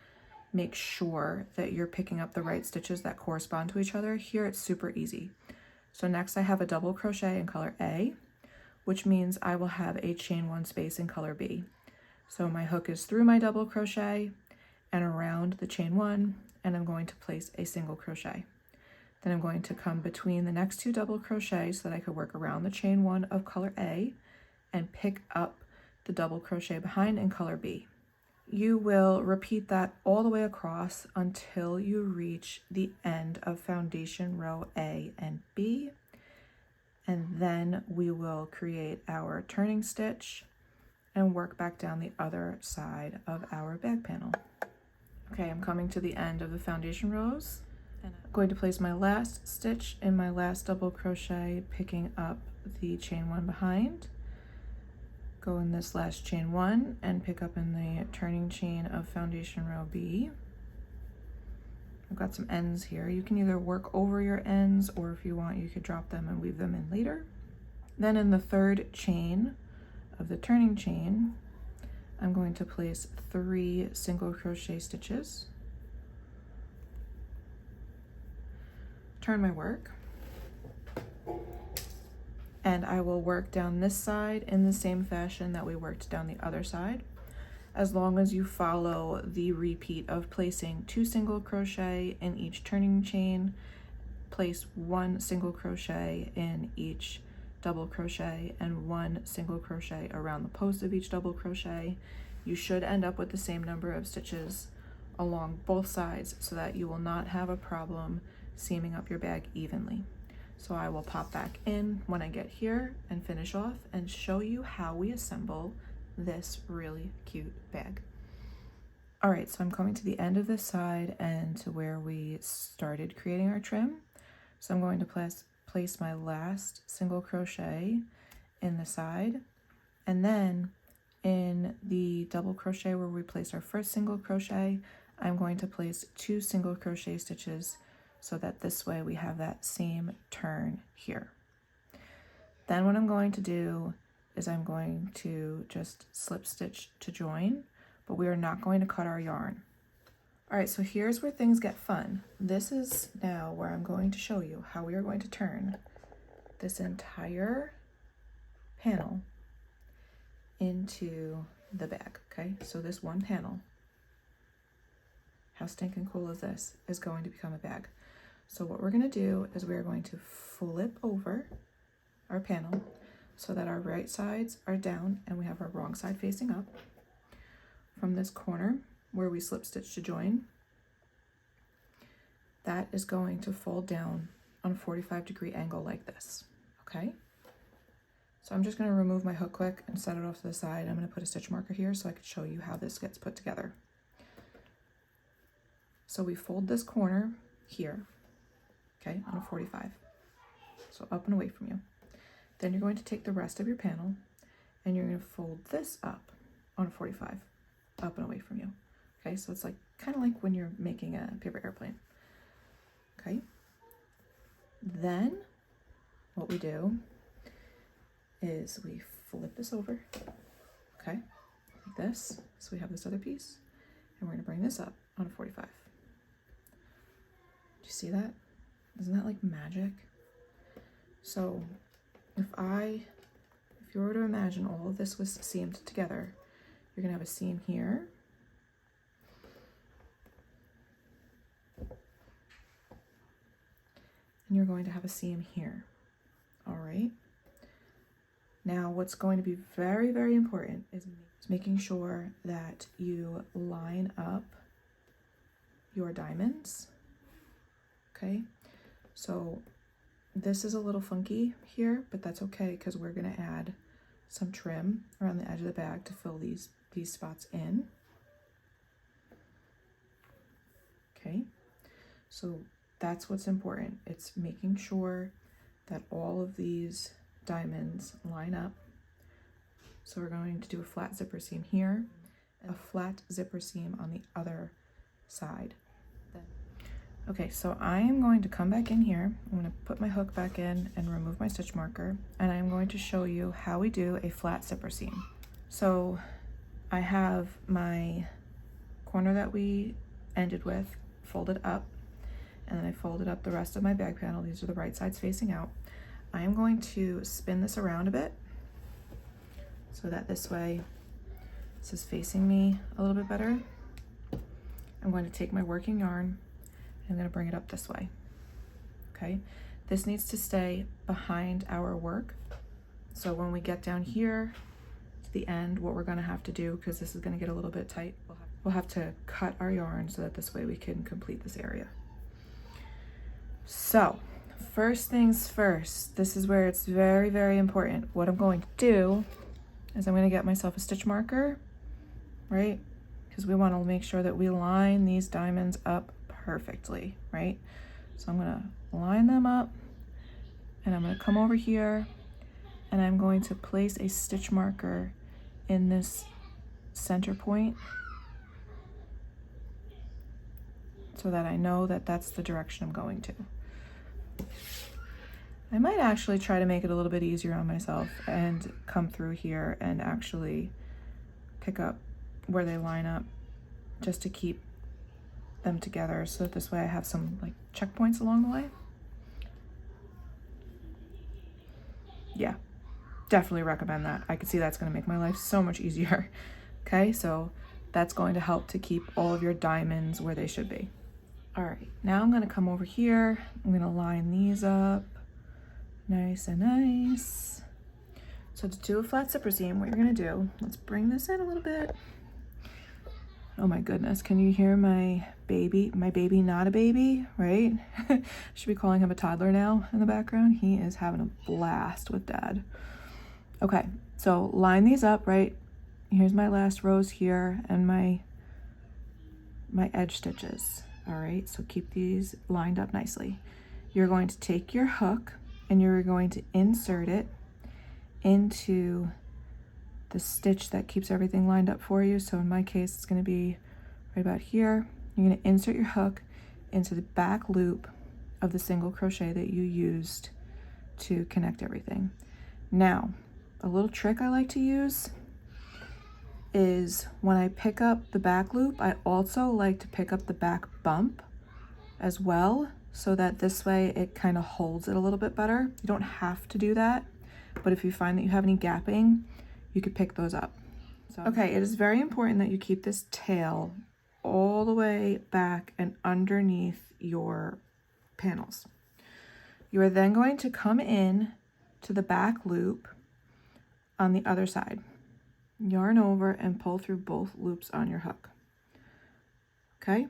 make sure that you're picking up the right stitches that correspond to each other. Here it's super easy. So next I have a double crochet in color A, which means I will have a chain 1 space in color B. So my hook is through my double crochet and around the chain 1, and I'm going to place a single crochet. Then I'm going to come between the next 2 double crochets so that I could work around the chain 1 of color A and pick up the double crochet behind in color B. You will repeat that all the way across until you reach the end of foundation row A and B, and then we will create our turning stitch and work back down the other side of our bag panel. Okay, I'm coming to the end of the foundation rows, and I'm going to place my last stitch in my last double crochet, picking up the chain 1 behind, go in this last chain 1 and pick up in the turning chain of foundation row B. I've got some ends here. You can either work over your ends, or if you want, you could drop them and weave them in later. Then in the 3rd chain of the turning chain, I'm going to place 3 single crochet stitches, turn my work, and I will work down this side in the same fashion that we worked down the other side, as long as you follow the repeat of placing 2 single crochet in each turning chain, place 1 single crochet in each double crochet and 1 single crochet around the post of each double crochet. You should end up with the same number of stitches along both sides so that you will not have a problem seaming up your bag evenly. So I will pop back in when I get here and finish off and show you how we assemble this really cute bag. All right, so I'm coming to the end of this side and to where we started creating our trim. So I'm going to place my last single crochet in the side, and then in the double crochet where we placed our first single crochet, I'm going to place 2 single crochet stitches so that this way we have that same turn here. Then what I'm going to do is I'm going to just slip stitch to join, but we are not going to cut our yarn. All right, so here's where things get fun. This is now where I'm going to show you how we are going to turn this entire panel into the bag, okay? So this one panel, how stinking cool is this, is going to become a bag. So what we're gonna do is we're going to flip over our panel so that our right sides are down and we have our wrong side facing up. From this corner where we slip stitch to join, that is going to fold down on a 45-degree angle like this, okay? So I'm just gonna remove my hook quick and set it off to the side. I'm gonna put a stitch marker here so I can show you how this gets put together. So we fold this corner here, okay, on a 45, so up and away from you. Then you're going to take the rest of your panel and you're gonna fold this up on a 45, up and away from you. Okay, so it's like kind of like when you're making a paper airplane. Okay, then what we do is we flip this over, okay, like this. So we have this other piece, and we're gonna bring this up on a 45. Do you see that? Isn't that like magic? So if you were to imagine all of this was seamed together, you're gonna have a seam here, and you're going to have a seam here. All right. Now what's going to be very, very important is making sure that you line up your diamonds. Okay, so this is a little funky here, but that's okay because we're going to add some trim around the edge of the bag to fill these spots in. Okay, so that's what's important. It's making sure that all of these diamonds line up. So we're going to do a flat zipper seam here, and a flat zipper seam on the other side. Okay, so I am going to come back in here. I'm going to put my hook back in and remove my stitch marker, and I'm going to show you how we do a flat zipper seam. So I have my corner that we ended with folded up, and then I folded up the rest of my bag panel. These are the right sides facing out. I am going to spin this around a bit so that this way this is facing me a little bit better. I'm going to take my working yarn, I'm going to bring it up this way. Okay, this needs to stay behind our work. So when we get down here to the end, what we're going to have to do, because this is going to get a little bit tight, we'll have to cut our yarn so that this way we can complete this area. So first things first, this is where it's very, very important. What I'm going to do is I'm going to get myself a stitch marker, right? Because we want to make sure that we line these diamonds up perfectly, right? So I'm going to line them up, and I'm going to come over here, and I'm going to place a stitch marker in this center point so that I know that that's the direction I'm going to. I might actually try to make it a little bit easier on myself and come through here and actually pick up where they line up, just to keep them together, so that this way I have some like checkpoints along the way. Yeah, definitely recommend that. I can see that's going to make my life so much easier. Okay, so that's going to help to keep all of your diamonds where they should be. All right, now I'm going to come over here. I'm going to line these up nice and nice. So to do a flat zipper seam, what you're going to do, let's bring this in a little bit. Oh my goodness, can you hear my baby not a baby, right? Should be calling him a toddler now in the background. He is having a blast with dad. Okay, so line these up, right? Here's my last rows here and my edge stitches. All right, so keep these lined up nicely. You're going to take your hook and you're going to insert it into the stitch that keeps everything lined up for you. So in my case, it's going to be right about here. You're going to insert your hook into the back loop of the single crochet that you used to connect everything. Now, a little trick I like to use is when I pick up the back loop, I also like to pick up the back bump as well, so that this way it kind of holds it a little bit better. You don't have to do that, but if you find that you have any gapping, you could pick those up. So, okay, it is very important that you keep this tail all the way back and underneath your panels. You are then going to come in to the back loop on the other side. Yarn over and pull through both loops on your hook. Okay?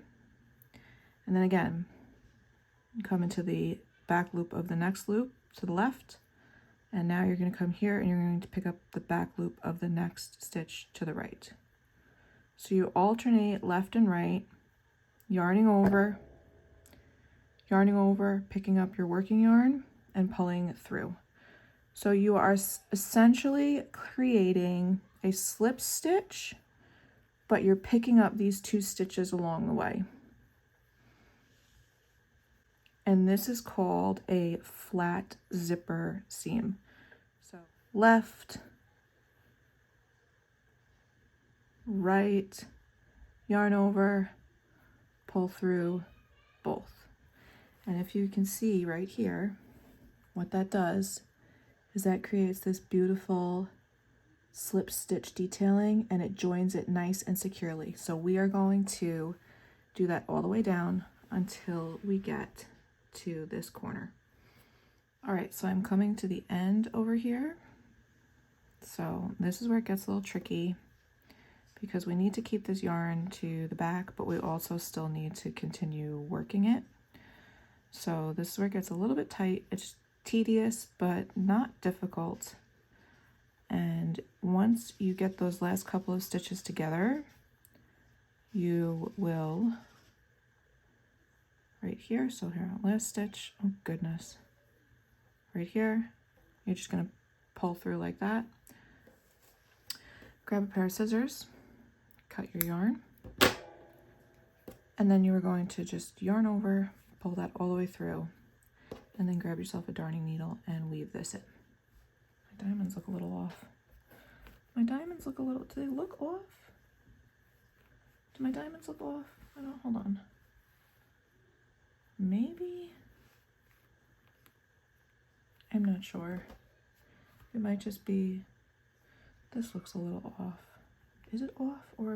And then again, come into the back loop of the next loop to the left. And now you're going to come here and you're going to pick up the back loop of the next stitch to the right. So you alternate left and right, yarning over, picking up your working yarn and pulling through. So you are essentially creating a slip stitch, but you're picking up these two stitches along the way. And this is called a flat zipper seam. So left, right, yarn over, pull through both. And if you can see right here, what that does is that creates this beautiful slip stitch detailing, and it joins it nice and securely. So we are going to do that all the way down until we get to this corner. All right, so I'm coming to the end over here. So this is where it gets a little tricky because we need to keep this yarn to the back, but we also still need to continue working it. So this is where it gets a little bit tight. It's tedious, but not difficult. And once you get those last couple of stitches together, you will, right here, so here, last stitch, oh goodness, right here, you're just gonna pull through like that. Grab a pair of scissors, cut your yarn, and then you are going to just yarn over, pull that all the way through, and then grab yourself a darning needle and weave this in. My diamonds look a little off. My diamonds look a little, do they look off? Do my diamonds look off? I don't, hold on. Maybe? I'm not sure. It might just be, this looks a little off. Is it off, or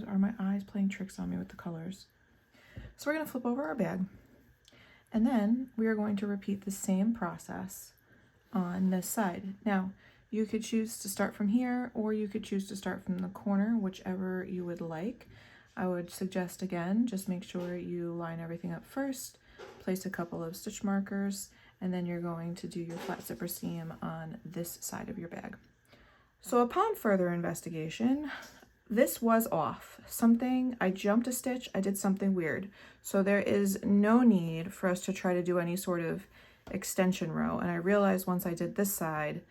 are my eyes playing tricks on me with the colors? So we're gonna flip over our bag, and then we are going to repeat the same process on this side. Now, you could choose to start from here, or you could choose to start from the corner, whichever you would like. I would suggest, again, just make sure you line everything up first, place a couple of stitch markers, and then you're going to do your flat zipper seam on this side of your bag. So upon further investigation, this was off. I jumped a stitch, I did something weird. So there is no need for us to try to do any sort of extension row. And I realized once I did this side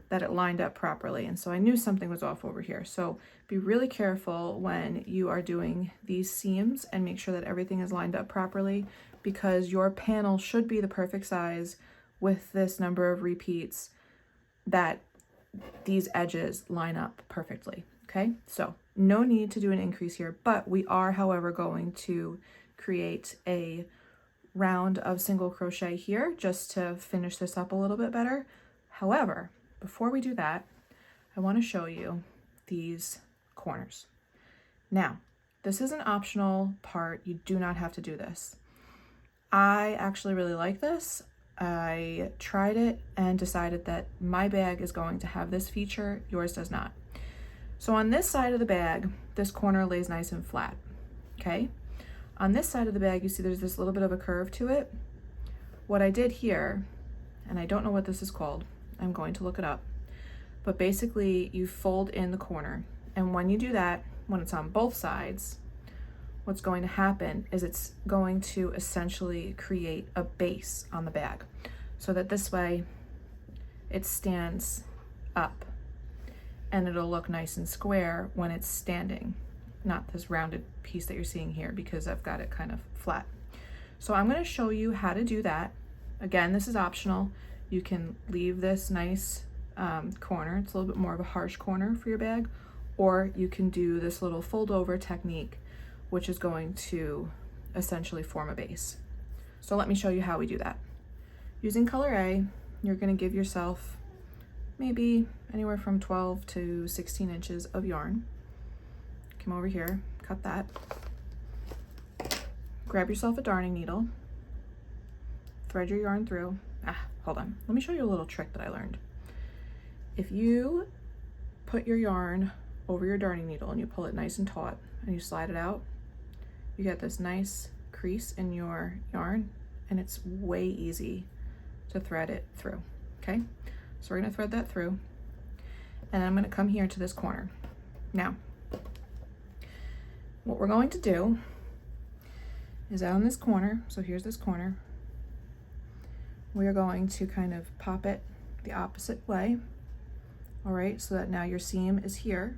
that it lined up properly. And so I knew something was off over here. So be really careful when you are doing these seams and make sure that everything is lined up properly, because your panel should be the perfect size with this number of repeats that these edges line up perfectly. Okay, so no need to do an increase here, but we are, however, going to create a round of single crochet here just to finish this up a little bit better. However, before we do that, I want to show you these corners. Now, this is an optional part. You do not have to do this. I actually really like this. I tried it and decided that my bag is going to have this feature, yours does not. So on this side of the bag, this corner lays nice and flat, okay? On this side of the bag, you see there's this little bit of a curve to it. What I did here, and I don't know what this is called, I'm going to look it up, but basically you fold in the corner. And when you do that, when it's on both sides, what's going to happen is it's going to essentially create a base on the bag so that this way it stands up and it'll look nice and square when it's standing, not this rounded piece that you're seeing here because I've got it kind of flat. So I'm going to show you how to do that. Again, this is optional. You can leave this nice corner. It's a little bit more of a harsh corner for your bag, or you can do this little fold over technique, which is going to essentially form a base. So let me show you how we do that. Using color A, you're going to give yourself maybe anywhere from 12 to 16 inches of yarn. Come over here, cut that. Grab yourself a darning needle, thread your yarn through. Hold on, let me show you a little trick that I learned. If you put your yarn over your darning needle and you pull it nice and taut and you slide it out, you get this nice crease in your yarn, and it's way easy to thread it through, okay? So we're gonna thread that through, and I'm gonna come here to this corner. Now, what we're going to do is out in this corner, so here's this corner, we are going to kind of pop it the opposite way, all right, so that now your seam is here.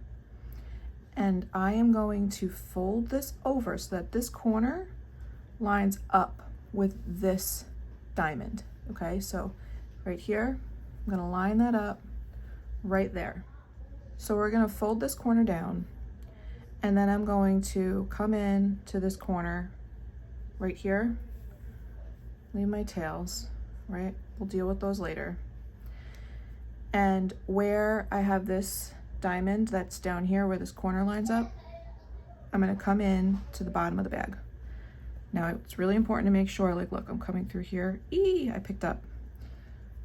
And I am going to fold this over so that this corner lines up with this diamond, okay? So right here, I'm gonna line that up right there. So we're gonna fold this corner down, and then I'm going to come in to this corner right here, leave my tails, right? We'll deal with those later. And where I have this diamond that's down here where this corner lines up, I'm going to come in to the bottom of the bag. Now it's really important to make sure, like, look, I'm coming through here. I picked up.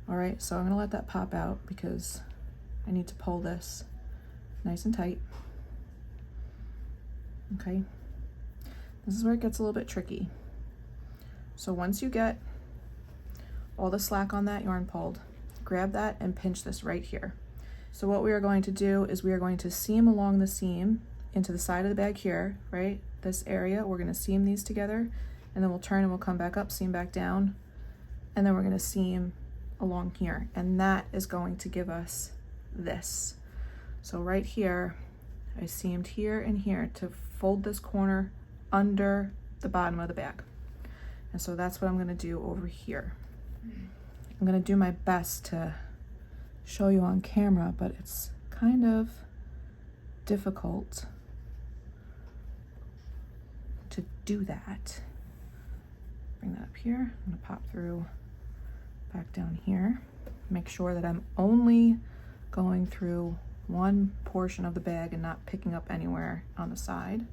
All right, so I'm gonna let that pop out because I need to pull this nice and tight. Okay, this is where it gets a little bit tricky. So once you get all the slack on that yarn pulled, grab that and pinch this right here. So what we are going to do is we are going to seam along the seam into the side of the bag here, right? This area, we're gonna seam these together, and then we'll turn and we'll come back up, seam back down, and then we're gonna seam along here, and that is going to give us this. So right here, I seamed here and here to fold this corner under the bottom of the bag. And so that's what I'm gonna do over here. I'm gonna do my best to show you on camera, but it's kind of difficult to do that. Bring that up here, I'm gonna pop through back down here. Make sure that I'm only going through one portion of the bag and not picking up anywhere on the side.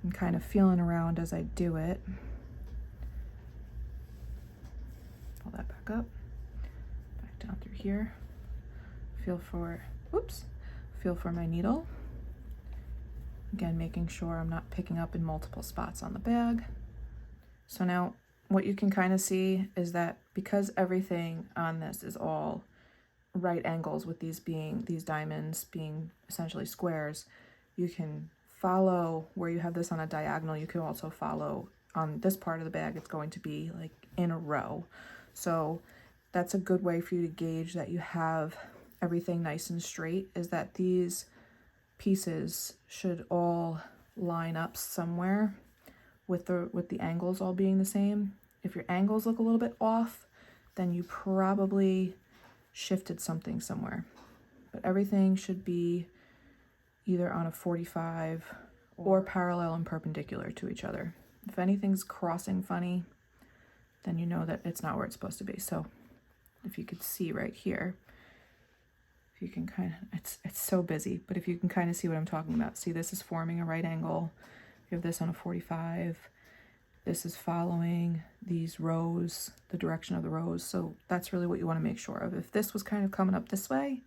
I'm kind of feeling around as I do it. Pull that back up, back down through here. Feel for my needle. Again, making sure I'm not picking up in multiple spots on the bag. So now what you can kind of see is that because everything on this is all right angles, with these diamonds being essentially squares, you can follow where you have this on a diagonal. You can also follow on this part of the bag, it's going to be like in a row. So that's a good way for you to gauge that you have everything nice and straight, is that these pieces should all line up somewhere with the angles all being the same. If your angles look a little bit off, then you probably shifted something somewhere. But everything should be either on a 45 or parallel and perpendicular to each other. If anything's crossing funny, then you know that it's not where it's supposed to be. So if you could see right here, if you can kind of, it's so busy, but if you can kind of see what I'm talking about. See, this is forming a right angle. You have this on a 45. This is following these rows, the direction of the rows. So that's really what you want to make sure of. If this was kind of coming up this way,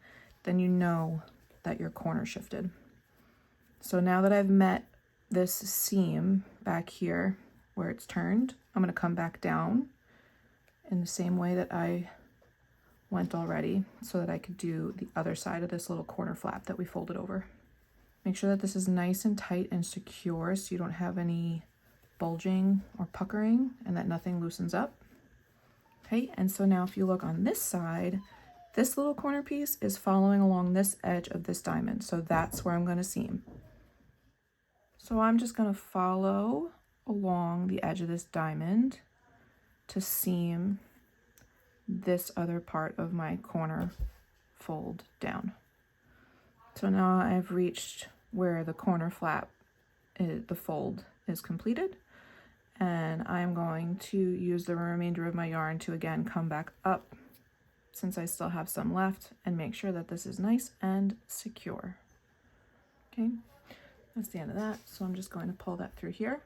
then you know that your corner shifted. So now that I've met this seam back here where it's turned, I'm going to come back down in the same way that I went already, so that I could do the other side of this little corner flap that we folded over. Make sure that this is nice and tight and secure so you don't have any bulging or puckering and that nothing loosens up. Okay, and so now if you look on this side, this little corner piece is following along this edge of this diamond. So that's where I'm going to seam. So I'm just going to follow along the edge of this diamond to seam this other part of my corner fold down. So now I've reached where the corner flap, the fold is completed, and I'm going to use the remainder of my yarn to again come back up, since I still have some left, and make sure that this is nice and secure. Okay, that's the end of that. So I'm just going to pull that through here.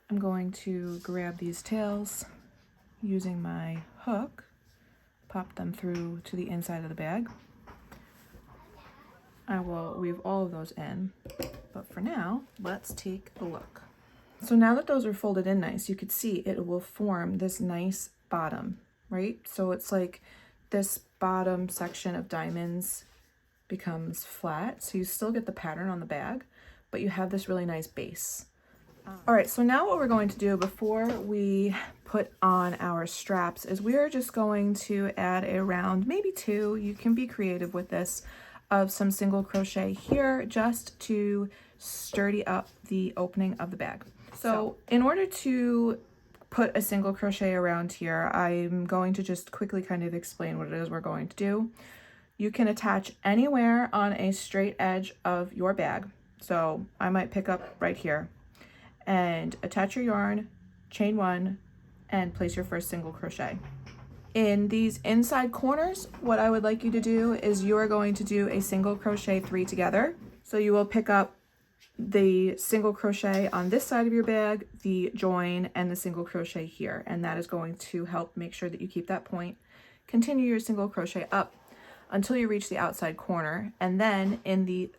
I'm going to grab these tails using my hook, pop them through to the inside of the bag. I will weave all of those in, but for now, let's take a look. So now that those are folded in nice, you could see it will form this nice bottom, right? So it's like this bottom section of diamonds becomes flat, so you still get the pattern on the bag, but you have this really nice base. All right, so now what we're going to do before we put on our straps is we are just going to add a round, maybe two, you can be creative with this, of some single crochet here just to sturdy up the opening of the bag. So in order to put a single crochet around here, I'm going to just quickly kind of explain what it is we're going to do. You can attach anywhere on a straight edge of your bag. So I might pick up right here and attach your yarn, chain one, and place your first single crochet. In these inside corners, what I would like you to do is you are going to do a single crochet 3 together. So you will pick up the single crochet on this side of your bag, the join, and the single crochet here. And that is going to help make sure that you keep that point. Continue your single crochet up until you reach the outside corner. And then in the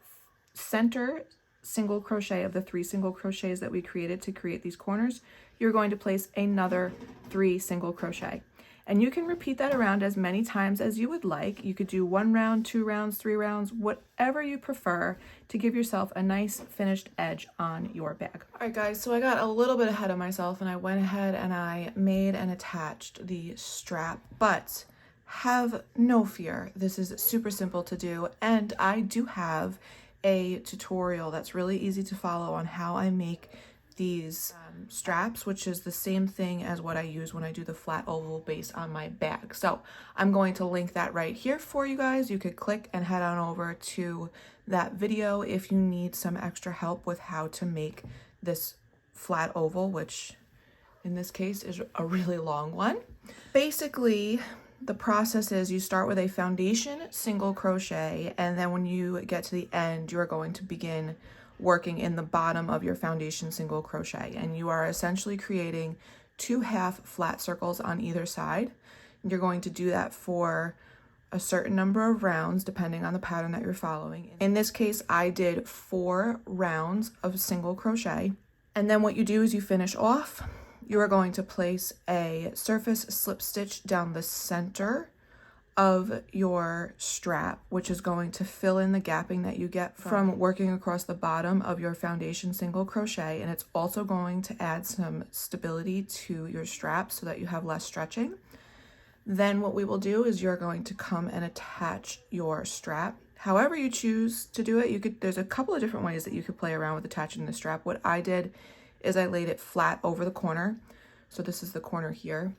center single crochet of the 3 single crochets that we created to create these corners, you're going to place another 3 single crochet. And you can repeat that around as many times as you would like. You could do 1 round, 2 rounds, 3 rounds, whatever you prefer to give yourself a nice finished edge on your bag. All right, guys, so I got a little bit ahead of myself and I went ahead and I made and attached the strap, but have no fear. This is super simple to do, and I do have a tutorial that's really easy to follow on how I make these straps, which is the same thing as what I use when I do the flat oval base on my bag. So I'm going to link that right here for you guys. You could click and head on over to that video if you need some extra help with how to make this flat oval, which in this case is a really long one. Basically, the process is you start with a foundation single crochet, and then when you get to the end, you're going to begin working in the bottom of your foundation single crochet, and you are essentially creating 2 half flat circles on either side. You're going to do that for a certain number of rounds depending on the pattern that you're following. In this case, I did 4 rounds of single crochet, and then what you do is you finish off. You are going to place a surface slip stitch down the center of your strap, which is going to fill in the gapping that you get from working across the bottom of your foundation single crochet, and it's also going to add some stability to your strap so that you have less stretching. Then what we will do is you're going to come and attach your strap. However you choose to do it, there's a couple of different ways that you could play around with attaching the strap. What I did is I laid it flat over the corner. So this is the corner here,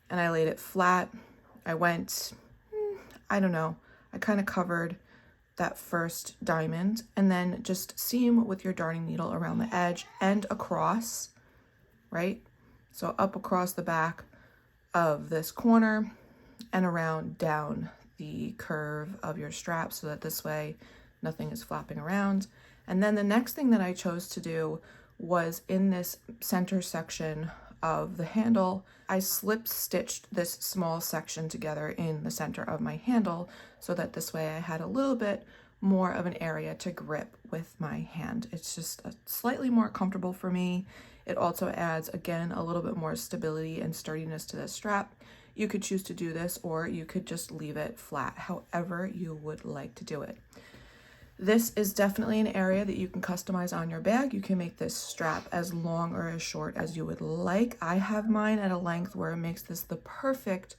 and I laid it flat. I went, I don't know, I kind of covered that first diamond, and then just seam with your darning needle around the edge and across, right? So up across the back of this corner and around down the curve of your strap so that this way nothing is flapping around. And then the next thing that I chose to do was in this center section of the handle, I slip stitched this small section together in the center of my handle so that this way I had a little bit more of an area to grip with my hand. It's just slightly more comfortable for me. It also adds, again, a little bit more stability and sturdiness to the strap. You could choose to do this, or you could just leave it flat, however you would like to do it. This is definitely an area that you can customize on your bag. You can make this strap as long or as short as you would like. I have mine at a length where it makes this the perfect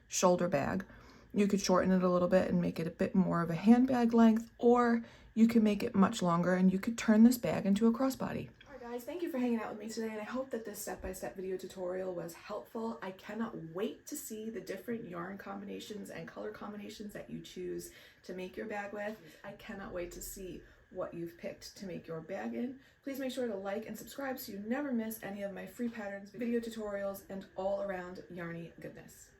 shoulder bag. You could shorten it a little bit and make it a bit more of a handbag length, or you can make it much longer and you could turn this bag into a crossbody. Guys, thank you for hanging out with me today, and I hope that this step-by-step video tutorial was helpful. I cannot wait to see the different yarn combinations and color combinations that you choose to make your bag with. I cannot wait to see what you've picked to make your bag in. Please make sure to like and subscribe so you never miss any of my free patterns, video tutorials, and all around yarny goodness.